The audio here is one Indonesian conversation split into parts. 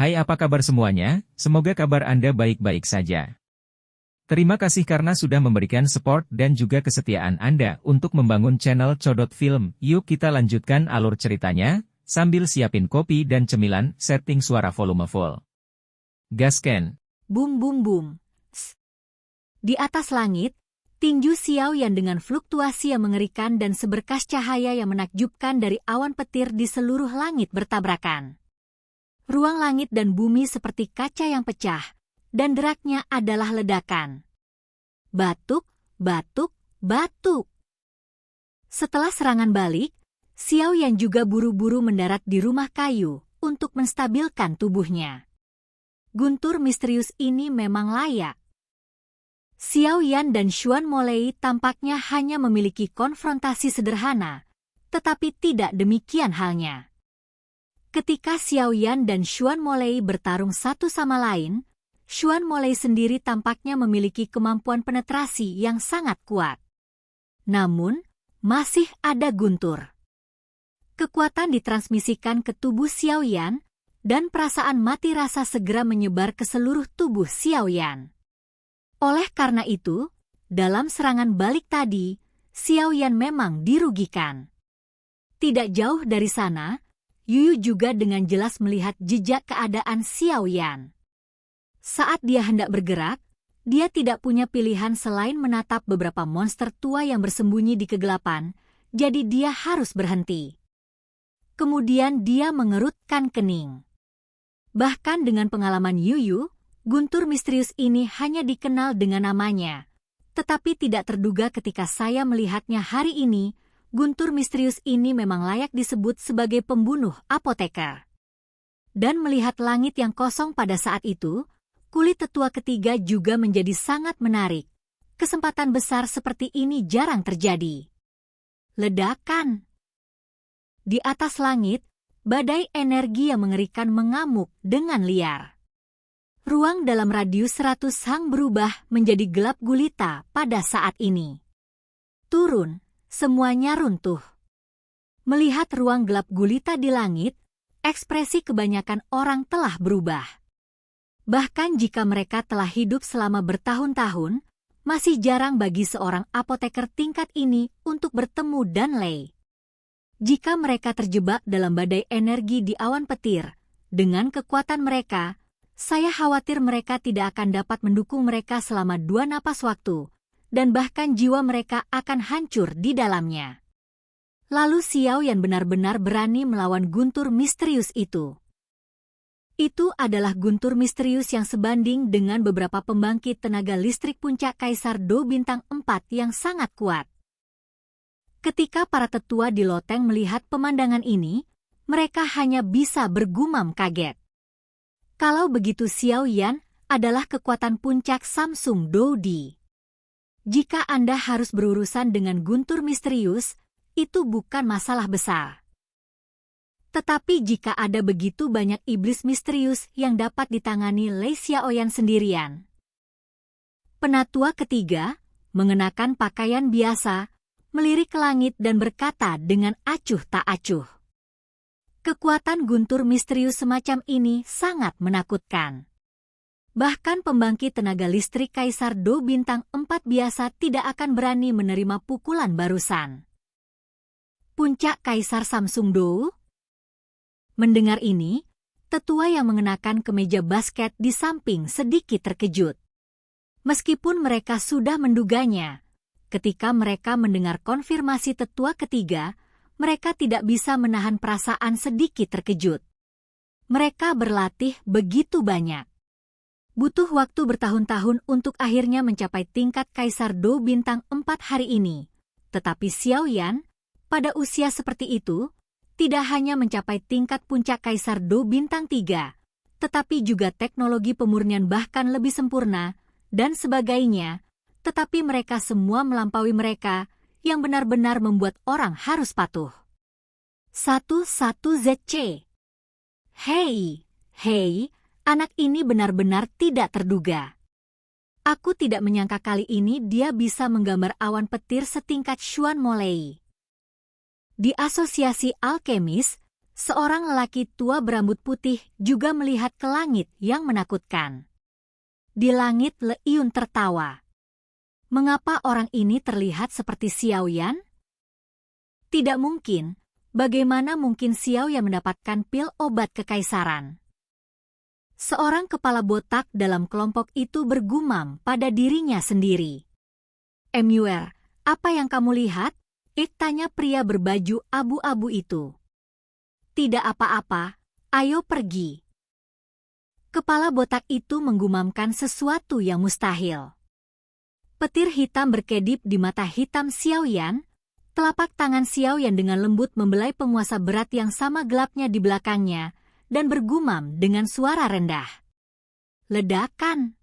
Hai, apa kabar semuanya? Semoga kabar Anda baik-baik saja. Terima kasih karena sudah memberikan support dan juga kesetiaan Anda untuk membangun channel Codot Film. Yuk kita lanjutkan alur ceritanya, sambil siapin kopi dan cemilan, setting suara volume full. Gasken. Bum bum bum. Di atas langit, tinju Xiao Yan dengan fluktuasi yang mengerikan dan seberkas cahaya yang menakjubkan dari awan petir di seluruh langit bertabrakan. Ruang langit dan bumi seperti kaca yang pecah, dan deraknya adalah ledakan. Batuk, batuk, batuk. Setelah serangan balik, Xiao Yan juga buru-buru mendarat di rumah kayu untuk menstabilkan tubuhnya. Guntur misterius ini memang layak. Xiao Yan dan Xuan Molei tampaknya hanya memiliki konfrontasi sederhana, tetapi tidak demikian halnya. Ketika Xiao Yan dan Xuan Molei bertarung satu sama lain, Xuan Molei sendiri tampaknya memiliki kemampuan penetrasi yang sangat kuat. Namun, masih ada guntur. Kekuatan ditransmisikan ke tubuh Xiao Yan, dan perasaan mati rasa segera menyebar ke seluruh tubuh Xiao Yan. Oleh karena itu, dalam serangan balik tadi, Xiao Yan memang dirugikan. Tidak jauh dari sana, Yuyu juga dengan jelas melihat jejak keadaan Xiao Yan. Saat dia hendak bergerak, dia tidak punya pilihan selain menatap beberapa monster tua yang bersembunyi di kegelapan, jadi dia harus berhenti. Kemudian dia mengerutkan kening. Bahkan dengan pengalaman Yuyu, guntur misterius ini hanya dikenal dengan namanya. Tetapi tidak terduga ketika saya melihatnya hari ini, guntur misterius ini memang layak disebut sebagai pembunuh apoteker. Dan melihat langit yang kosong pada saat itu, kulit tetua ketiga juga menjadi sangat menarik. Kesempatan besar seperti ini jarang terjadi. Ledakan. Di atas langit, badai energi yang mengerikan mengamuk dengan liar. Ruang dalam radius 100 hang berubah menjadi gelap gulita pada saat ini. Turun, semuanya runtuh. Melihat ruang gelap gulita di langit, ekspresi kebanyakan orang telah berubah. Bahkan jika mereka telah hidup selama bertahun-tahun, masih jarang bagi seorang apoteker tingkat ini untuk bertemu Dan Lei. Jika mereka terjebak dalam badai energi di awan petir, dengan kekuatan mereka, saya khawatir mereka tidak akan dapat mendukung mereka selama 2 napas waktu, dan bahkan jiwa mereka akan hancur di dalamnya. Lalu Xiao Yan benar-benar berani melawan guntur misterius itu. Itu adalah guntur misterius yang sebanding dengan beberapa pembangkit tenaga listrik puncak Kaisar Do Bintang 4 yang sangat kuat. Ketika para tetua di loteng melihat pemandangan ini, mereka hanya bisa bergumam kaget. Kalau begitu Xiao Yan adalah kekuatan puncak Samsung Dodi. Jika Anda harus berurusan dengan guntur misterius, itu bukan masalah besar. Tetapi jika ada begitu banyak iblis misterius yang dapat ditangani Lei Xiaoyan sendirian. Penatua ketiga, mengenakan pakaian biasa, melirik ke langit dan berkata dengan acuh tak acuh. Kekuatan guntur misterius semacam ini sangat menakutkan. Bahkan pembangkit tenaga listrik Kaisar Do Bintang 4 biasa tidak akan berani menerima pukulan barusan. Puncak Kaisar Samsung Do? Mendengar ini, tetua yang mengenakan kemeja basket di samping sedikit terkejut. Meskipun mereka sudah menduganya, ketika mereka mendengar konfirmasi tetua ketiga, mereka tidak bisa menahan perasaan sedikit terkejut. Mereka berlatih begitu banyak. Butuh waktu bertahun-tahun untuk akhirnya mencapai tingkat Kaisar Do Bintang 4 hari ini. Tetapi Xiao Yan, pada usia seperti itu, tidak hanya mencapai tingkat puncak Kaisar Do Bintang 3, tetapi juga teknologi pemurnian bahkan lebih sempurna, dan sebagainya, tetapi mereka semua melampaui mereka, yang benar-benar membuat orang harus patuh. 11ZC. Hei, anak ini benar-benar tidak terduga. Aku tidak menyangka kali ini dia bisa menggambar awan petir setingkat Xuan Molei. Di asosiasi alkemis, Seorang lelaki tua berambut putih juga melihat ke langit yang menakutkan. Di langit Le Yun tertawa. Mengapa orang ini terlihat seperti Xiao Yan? Tidak mungkin. Bagaimana mungkin Xiao Yan mendapatkan pil obat kekaisaran? Seorang kepala botak dalam kelompok itu bergumam pada dirinya sendiri. "Mur, apa yang kamu lihat?" tanya pria berbaju abu-abu itu. "Tidak apa-apa, ayo pergi." Kepala botak itu menggumamkan sesuatu yang mustahil. Petir hitam berkedip di mata hitam Xiao Yan. Telapak tangan Xiao Yan dengan lembut membelai penguasa berat yang sama gelapnya di belakangnya dan bergumam dengan suara rendah. Ledakan.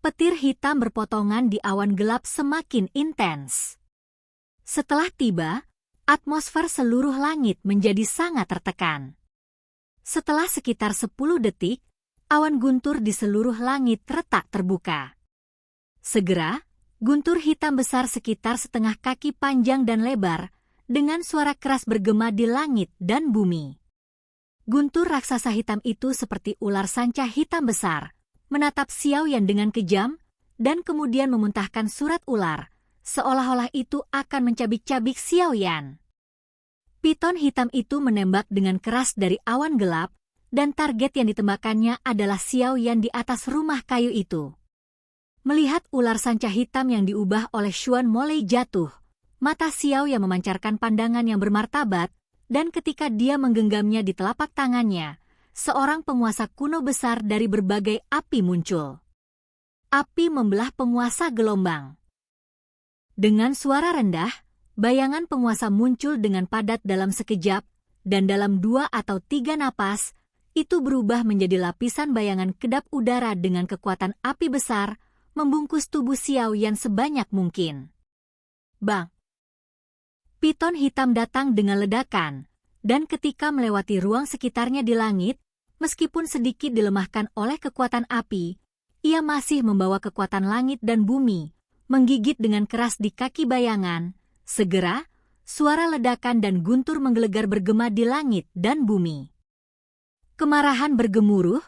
Petir hitam berpotongan di awan gelap semakin intens. Setelah tiba, atmosfer seluruh langit menjadi sangat tertekan. Setelah sekitar 10 detik, awan guntur di seluruh langit retak terbuka. Segera, guntur hitam besar sekitar setengah kaki panjang dan lebar, dengan suara keras bergema di langit dan bumi. Guntur raksasa hitam itu seperti ular sanca hitam besar, menatap Xiao Yan dengan kejam, dan kemudian memuntahkan surat ular, seolah-olah itu akan mencabik-cabik Xiao Yan. Piton hitam itu menembak dengan keras dari awan gelap, dan target yang ditembakkannya adalah Xiao Yan di atas rumah kayu itu. Melihat ular sanca hitam yang diubah oleh Xuan Molei jatuh, mata Xiao Yan memancarkan pandangan yang bermartabat, dan ketika dia menggenggamnya di telapak tangannya, seorang penguasa kuno besar dari berbagai api muncul. Api membelah penguasa gelombang. Dengan suara rendah, bayangan penguasa muncul dengan padat dalam sekejap, dan dalam 2 atau 3 napas, itu berubah menjadi lapisan bayangan kedap udara dengan kekuatan api besar, membungkus tubuh Xiao Yan sebanyak mungkin. Bang! Piton hitam datang dengan ledakan, dan ketika melewati ruang sekitarnya di langit, meskipun sedikit dilemahkan oleh kekuatan api, ia masih membawa kekuatan langit dan bumi, menggigit dengan keras di kaki bayangan. Segera, suara ledakan dan guntur menggelegar bergema di langit dan bumi. Kemarahan bergemuruh,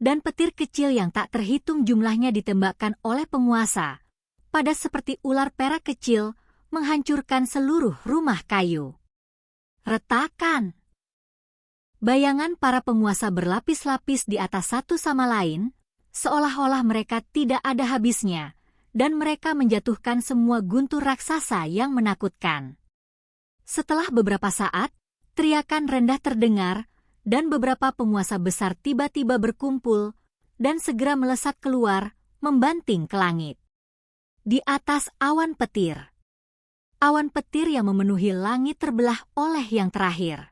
dan petir kecil yang tak terhitung jumlahnya ditembakkan oleh penguasa, padat seperti ular perak kecil, menghancurkan seluruh rumah kayu. Retakan. Bayangan para penguasa berlapis-lapis di atas satu sama lain, seolah-olah mereka tidak ada habisnya, dan mereka menjatuhkan semua guntur raksasa yang menakutkan. Setelah beberapa saat, teriakan rendah terdengar, dan beberapa penguasa besar tiba-tiba berkumpul, dan segera melesat keluar, membanting ke langit. Di atas awan petir. Awan petir yang memenuhi langit terbelah oleh yang terakhir.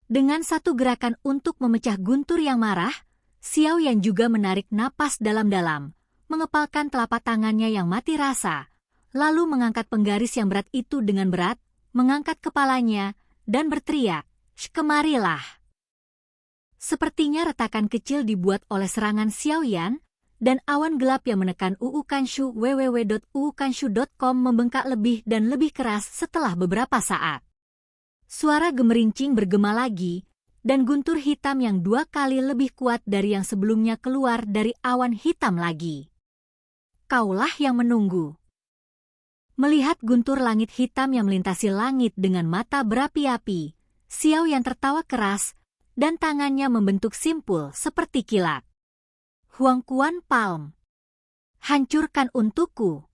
Dengan satu gerakan untuk memecah guntur yang marah, Xiao Yan juga menarik napas dalam-dalam, mengepalkan telapak tangannya yang mati rasa, lalu mengangkat penggaris yang berat itu dengan berat, mengangkat kepalanya, dan berteriak, "Kemarilah!" Sepertinya retakan kecil dibuat oleh serangan Xiao Yan, dan awan gelap yang menekan Uukanshu www.uukanshu.com membengkak lebih dan lebih keras setelah beberapa saat. Suara gemerincing bergema lagi, dan guntur hitam yang 2 kali lebih kuat dari yang sebelumnya keluar dari awan hitam lagi. Kaulah yang menunggu. Melihat guntur langit hitam yang melintasi langit dengan mata berapi-api, Xiao Yan tertawa keras, dan tangannya membentuk simpul seperti kilat. Huangquan Palm. Hancurkan untukku.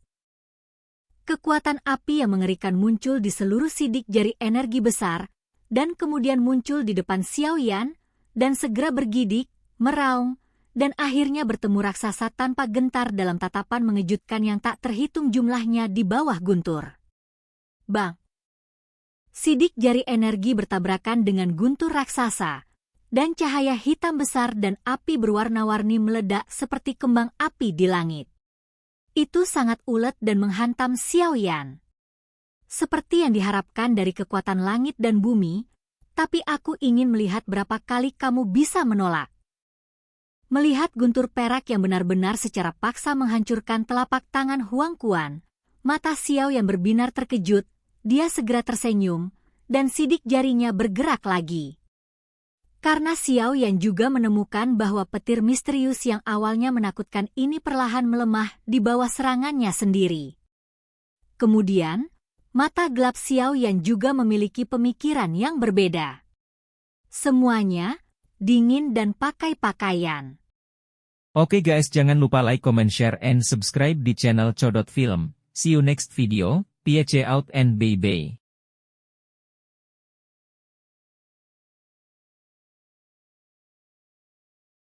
Kekuatan api yang mengerikan muncul di seluruh sidik jari energi besar, dan kemudian muncul di depan Xiao Yan, dan segera bergidik, meraung, dan akhirnya bertemu raksasa tanpa gentar dalam tatapan mengejutkan yang tak terhitung jumlahnya di bawah guntur. Bang! Sidik jari energi bertabrakan dengan guntur raksasa, dan cahaya hitam besar dan api berwarna-warni meledak seperti kembang api di langit. Itu sangat ulet dan menghantam Xiao Yan. Seperti yang diharapkan dari kekuatan langit dan bumi, tapi aku ingin melihat berapa kali kamu bisa menolak. Melihat guntur perak yang benar-benar secara paksa menghancurkan telapak tangan Huangquan, mata Xiao yang berbinar terkejut, dia segera tersenyum, dan sidik jarinya bergerak lagi. Karena Xiao Yan juga menemukan bahwa petir misterius yang awalnya menakutkan ini perlahan melemah di bawah serangannya sendiri. Kemudian, mata gelap Xiao Yan juga memiliki pemikiran yang berbeda. Semuanya dingin dan pakai pakaian. Oke guys, jangan lupa like, comment, share, and subscribe di channel Codot Film. See you next video, peace out and bye-bye.